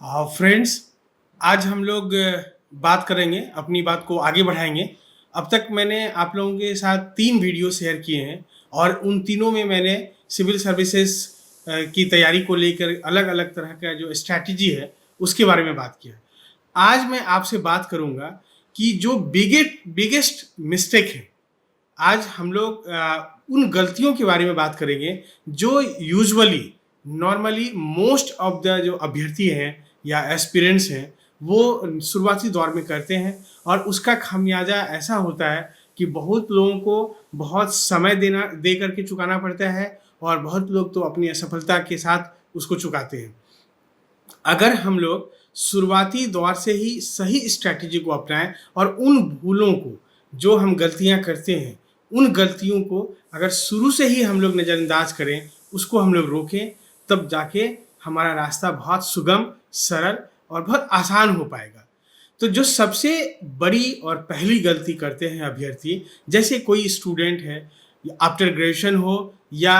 Friends, आज हम लोग बात करेंगे, अपनी बात को आगे बढ़ाएंगे। अब तक मैंने आप लोगों के साथ 3 वीडियो शेयर किए हैं और उन तीनों में मैंने सिविल सर्विसेज की तैयारी को लेकर अलग-अलग तरह का जो स्ट्रैटेजी है, उसके बारे में बात किया। आज मैं आपसे बात करूँगा कि जो बिगेस्ट मिस्टेक है, आज हम लोग उन गलतियों के बारे में बात करेंगे जो usually normally most of the जो अभ्यर्थी हैं या एस्पिरेंट्स हैं वो शुरुआती दौर में करते हैं और उसका खामियाजा ऐसा होता है कि बहुत लोगों को बहुत समय दे करके चुकाना पड़ता है और बहुत लोग तो अपनी असफलता के साथ उसको चुकाते हैं। अगर हम लोग शुरुआती दौर से ही सही स्ट्रैटेजी को अपनाएं और उन भूलों को जो हम गलतियां करते हैं उन गलतियों को अगर शुरू से ही हम लोग नज़रअंदाज करें, उसको हम लोग रोकें, तब जाके हमारा रास्ता बहुत सुगम, सरल और बहुत आसान हो पाएगा। तो जो सबसे बड़ी और पहली गलती करते हैं अभ्यर्थी, जैसे कोई स्टूडेंट है, आफ्टर ग्रेजुएशन हो या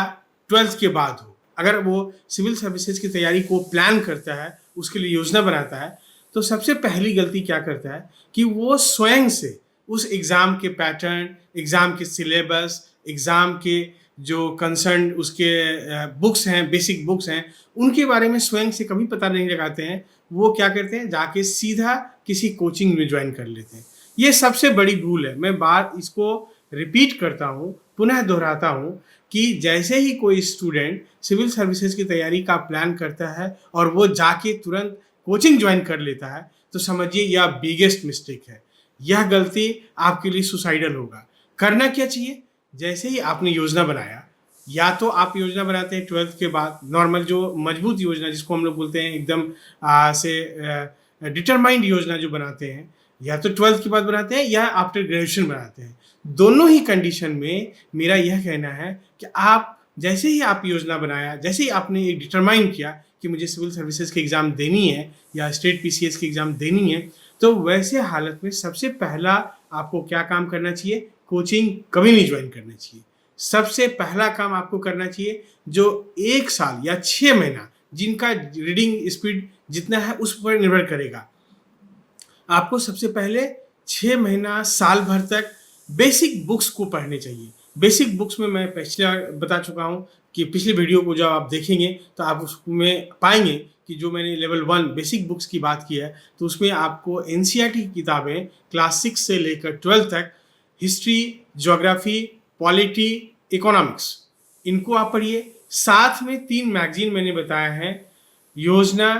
12th के बाद हो, अगर वो सिविल सर्विसेज की तैयारी को प्लान करता है, उसके लिए योजना बनाता है, तो सबसे पहली गलती क्या करता है कि वो स्वयं से उस एग्ज़ाम के पैटर्न, एग्ज़ाम के सिलेबस, एग्ज़ाम के जो कंसर्न उसके बुक्स हैं, बेसिक बुक्स हैं, उनके बारे में स्वयं से कभी पता नहीं लगाते हैं। वो क्या करते हैं, जाके सीधा किसी कोचिंग में ज्वाइन कर लेते हैं। ये सबसे बड़ी भूल है। मैं बार इसको रिपीट करता हूँ, पुनः दोहराता हूँ कि जैसे ही कोई स्टूडेंट सिविल सर्विसेज की तैयारी का प्लान करता है और वो जाके तुरंत कोचिंग ज्वाइन कर लेता है, तो समझिए यह बिगेस्ट मिस्टेक है। यह गलती आपके लिए सुसाइडल होगा। करना क्या चाहिए? जैसे ही आपने योजना बनाया, या तो आप योजना बनाते हैं 12th के बाद, नॉर्मल जो मजबूत योजना जिसको हम लोग बोलते हैं एकदम डिटरमाइंड योजना जो बनाते हैं, या तो 12th के बाद बनाते हैं या आफ्टर ग्रेजुएशन बनाते हैं। दोनों ही कंडीशन में मेरा यह कहना है कि आप जैसे ही आप योजना बनाया, जैसे ही आपने ये डिटरमाइन किया कि मुझे सिविल सर्विसेज की एग्ज़ाम देनी है या स्टेट पीसीएस की एग्ज़ाम देनी है, तो वैसे हालत में सबसे पहला आपको क्या काम करना चाहिए? कोचिंग कभी नहीं ज्वाइन करना चाहिए। सबसे पहला काम आपको करना चाहिए जो 1 साल या 6 महीना, जिनका रीडिंग स्पीड जितना है उस पर निर्भर करेगा। आपको सबसे पहले 6 महीना, साल भर तक बेसिक बुक्स को पढ़ने चाहिए। बेसिक बुक्स में मैं पिछले बता चुका हूँ कि पिछले वीडियो को जब आप देखेंगे तो आप उसमें पाएंगे कि जो मैंने लेवल 1 बेसिक बुक्स की बात की है, तो उसमें आपको एनसीईआरटी की किताबें क्लास 6 से लेकर 12 तक, हिस्ट्री, ज्योग्राफी, पॉलिटी, इकोनॉमिक्स, इनको आप पढ़िए। साथ में 3 मैगजीन मैंने बताया है, योजना,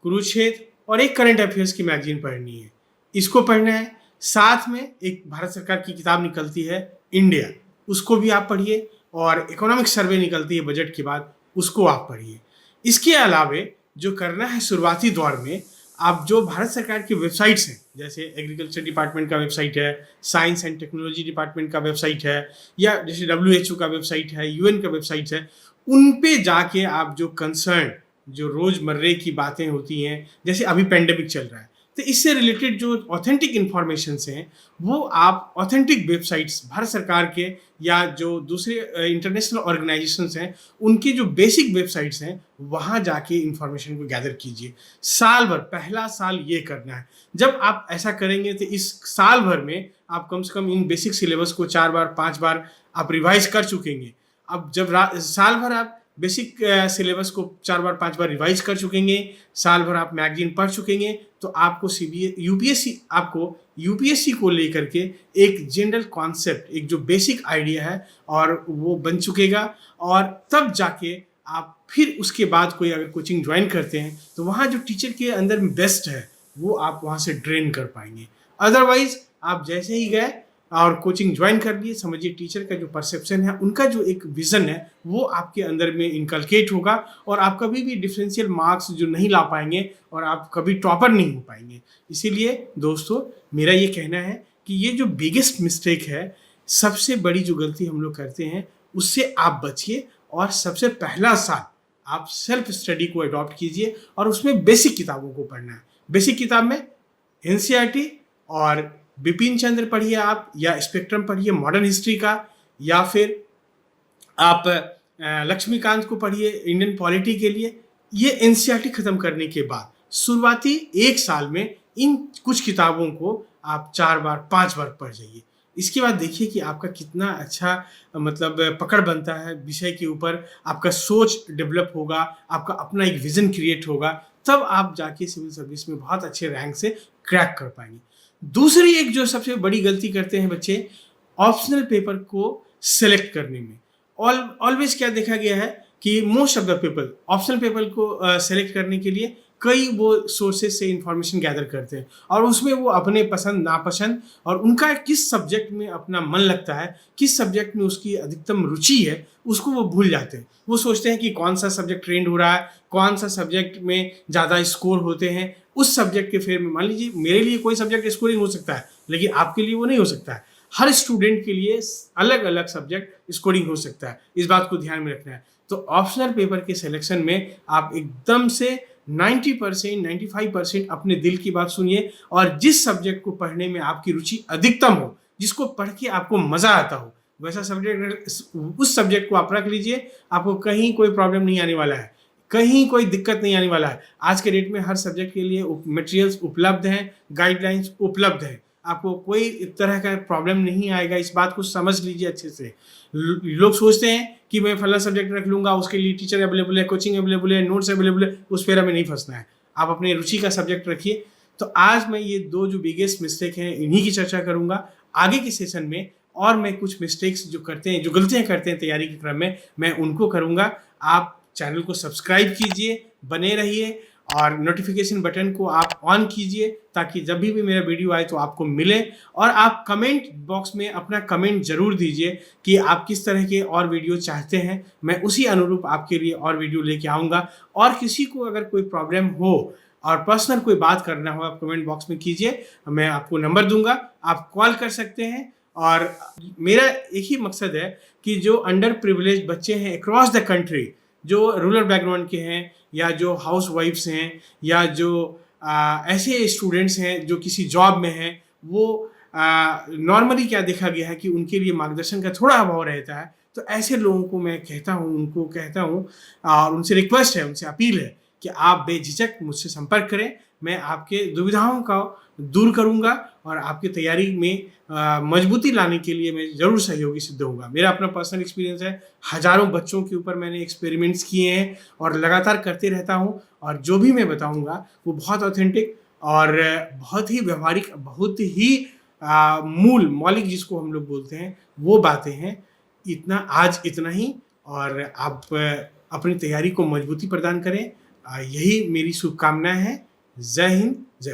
कुरुक्षेत्र और एक करंट अफेयर्स की मैगजीन पढ़नी है, इसको पढ़ना है। साथ में एक भारत सरकार की किताब निकलती है इंडिया, उसको भी आप पढ़िए, और इकोनॉमिक सर्वे निकलती है बजट के बाद, उसको आप पढ़िए। इसके अलावे जो करना है शुरुआती दौर में, आप जो भारत सरकार की वेबसाइट्स हैं, जैसे एग्रीकल्चर डिपार्टमेंट का वेबसाइट है, साइंस एंड टेक्नोलॉजी डिपार्टमेंट का वेबसाइट है, या जैसे WHO का वेबसाइट है, UN का वेबसाइट है, उन पे जाके आप जो कंसर्न, जो रोज़मर्रे की बातें होती हैं, जैसे अभी पेंडेमिक चल रहा है, तो इससे रिलेटेड जो ऑथेंटिक इन्फॉर्मेशंस हैं, वो आप ऑथेंटिक वेबसाइट्स भारत सरकार के या जो दूसरे इंटरनेशनल ऑर्गेनाइजेशंस हैं, उनकी जो बेसिक वेबसाइट्स हैं, वहाँ जाके इन्फॉर्मेशन को गैदर कीजिए। साल भर, पहला साल ये करना है। जब आप ऐसा करेंगे तो इस साल भर में आप कम से कम इन बेसिक सिलेबस को 4 बार 5 बार आप रिवाइज कर चुकेंगे। अब जब साल भर आप बेसिक सिलेबस को 4 बार 5 बार रिवाइज कर चुकेंगे, साल भर आप मैगजीन पढ़ चुकेंगे, तो आपको यूपीएससी को लेकर के एक जनरल कॉन्सेप्ट, एक जो बेसिक आइडिया है और वो बन चुकेगा। और तब जाके आप फिर उसके बाद कोई अगर कोचिंग ज्वाइन करते हैं तो वहाँ जो टीचर के अंदर में बेस्ट है वो आप वहाँ से ड्रेन कर पाएंगे। अदरवाइज आप जैसे ही गए और कोचिंग ज्वाइन कर लिए, समझिए टीचर का जो परसेप्शन है, उनका जो एक विज़न है, वो आपके अंदर में इनकलकेट होगा और आप कभी भी डिफरेंशियल मार्क्स जो नहीं ला पाएंगे और आप कभी टॉपर नहीं हो पाएंगे। इसीलिए दोस्तों, मेरा ये कहना है कि ये जो बिगेस्ट मिस्टेक है, सबसे बड़ी जो गलती हम लोग करते हैं, उससे आप बचिए और सबसे पहला साल आप सेल्फ स्टडी को अडॉप्ट कीजिए और उसमें बेसिक किताबों को पढ़ना है। बेसिक किताब में एनसीईआरटी और बिपिन चंद्र पढ़िए आप, या स्पेक्ट्रम पढ़िए मॉडर्न हिस्ट्री का, या फिर आप लक्ष्मीकांत को पढ़िए इंडियन पॉलिटी के लिए। ये एनसीईआरटी खत्म करने के बाद शुरुआती 1 साल में इन कुछ किताबों को आप 4 बार, 5 बार पढ़ जाइए। इसके बाद देखिए कि आपका कितना अच्छा मतलब पकड़ बनता है विषय के ऊपर, आपका सोच डेवलप होगा, आपका अपना एक विज़न क्रिएट होगा, तब आप जाके सिविल सर्विस में बहुत अच्छे रैंक से क्रैक कर पाएँगे। दूसरी एक जो सबसे बड़ी गलती करते हैं बच्चे, ऑप्शनल पेपर को सेलेक्ट करने में। ऑलवेज़ क्या देखा गया है कि most of the people optional paper को सेलेक्ट करने के लिए कई वो सोर्सेस से इंफॉर्मेशन गैदर करते हैं और उसमें वो अपने पसंद नापसंद और उनका किस सब्जेक्ट में अपना मन लगता है, किस सब्जेक्ट में उसकी अधिकतम रुचि है, उसको वो भूल जाते हैं। वो सोचते हैं कि कौन सा सब्जेक्ट ट्रेंड हो रहा है, कौन सा सब्जेक्ट में ज़्यादा स्कोर होते हैं, उस सब्जेक्ट के फेवर में। मान लीजिए मेरे लिए कोई सब्जेक्ट स्कोरिंग हो सकता है, लेकिन आपके लिए वो नहीं हो सकता है। हर स्टूडेंट के लिए अलग अलग सब्जेक्ट स्कोरिंग हो सकता है, इस बात को ध्यान में रखना है। तो ऑप्शनल पेपर के सिलेक्शन में आप एकदम से 90%, 95% अपने दिल की बात सुनिए और जिस सब्जेक्ट को पढ़ने में आपकी रुचि अधिकतम हो, जिसको पढ़ के आपको मज़ा आता हो, वैसा सब्जेक्ट, उस सब्जेक्ट को आप रख लीजिए। आपको कहीं कोई प्रॉब्लम नहीं आने वाला है, कहीं कोई दिक्कत नहीं आने वाला है। आज के डेट में हर सब्जेक्ट के लिए मटेरियल्स उपलब्ध हैं, गाइडलाइंस उपलब्ध है, आपको कोई तरह का प्रॉब्लम नहीं आएगा। इस बात को समझ लीजिए अच्छे से। लोग सोचते हैं कि मैं फला सब्जेक्ट रख लूँगा, उसके लिए टीचर अवेलेबल है, कोचिंग अवेलेबल है, नोट्स अवेलेबल है, उस फेरा में नहीं फंसना है। आप अपने रुचि का सब्जेक्ट रखिए। तो आज मैं ये 2 जो बिगेस्ट मिस्टेक हैं, इन्हीं की चर्चा करूँगा आगे के सेशन में, और मैं कुछ मिस्टेक्स जो करते हैं, जो गलतियाँ करते हैं तैयारी के क्रम में, मैं उनको करूँगा। आप चैनल को सब्सक्राइब कीजिए, बने रहिए और नोटिफिकेशन बटन को आप ऑन कीजिए ताकि जब भी मेरा वीडियो आए तो आपको मिले। और आप कमेंट बॉक्स में अपना कमेंट ज़रूर दीजिए कि आप किस तरह के और वीडियो चाहते हैं, मैं उसी अनुरूप आपके लिए और वीडियो लेके आऊँगा। और किसी को अगर कोई प्रॉब्लम हो और पर्सनल कोई बात करना हो, आप कमेंट बॉक्स में कीजिए, मैं आपको नंबर दूंगा, आप कॉल कर सकते हैं। और मेरा एक ही मकसद है कि जो अंडर प्रिविलेज बच्चे हैं अक्रॉस द कंट्री, जो रूरल बैकग्राउंड के हैं या जो हाउस वाइफ्स हैं या जो ऐसे स्टूडेंट्स हैं जो किसी जॉब में हैं, वो नॉर्मली क्या देखा गया है कि उनके लिए मार्गदर्शन का थोड़ा अभाव रहता है। तो ऐसे लोगों को मैं कहता हूँ, उनको कहता हूँ और उनसे रिक्वेस्ट है, उनसे अपील है कि आप बेझिझक मुझसे संपर्क करें। मैं आपके दुविधाओं का दूर करूँगा और आपकी तैयारी में मजबूती लाने के लिए मैं ज़रूर सहयोगी सिद्ध होऊंगा। मेरा अपना पर्सनल एक्सपीरियंस है, हज़ारों बच्चों के ऊपर मैंने एक्सपेरिमेंट्स किए हैं और लगातार करते रहता हूँ। और जो भी मैं बताऊँगा वो बहुत ऑथेंटिक और बहुत ही व्यवहारिक, बहुत ही मूल मौलिक जिसको हम लोग बोलते हैं, वो बातें हैं। आज इतना ही, और आप अपनी तैयारी को मजबूती प्रदान करें, यही मेरी शुभकामनाएं हैं। जय हिंद, जय भारत।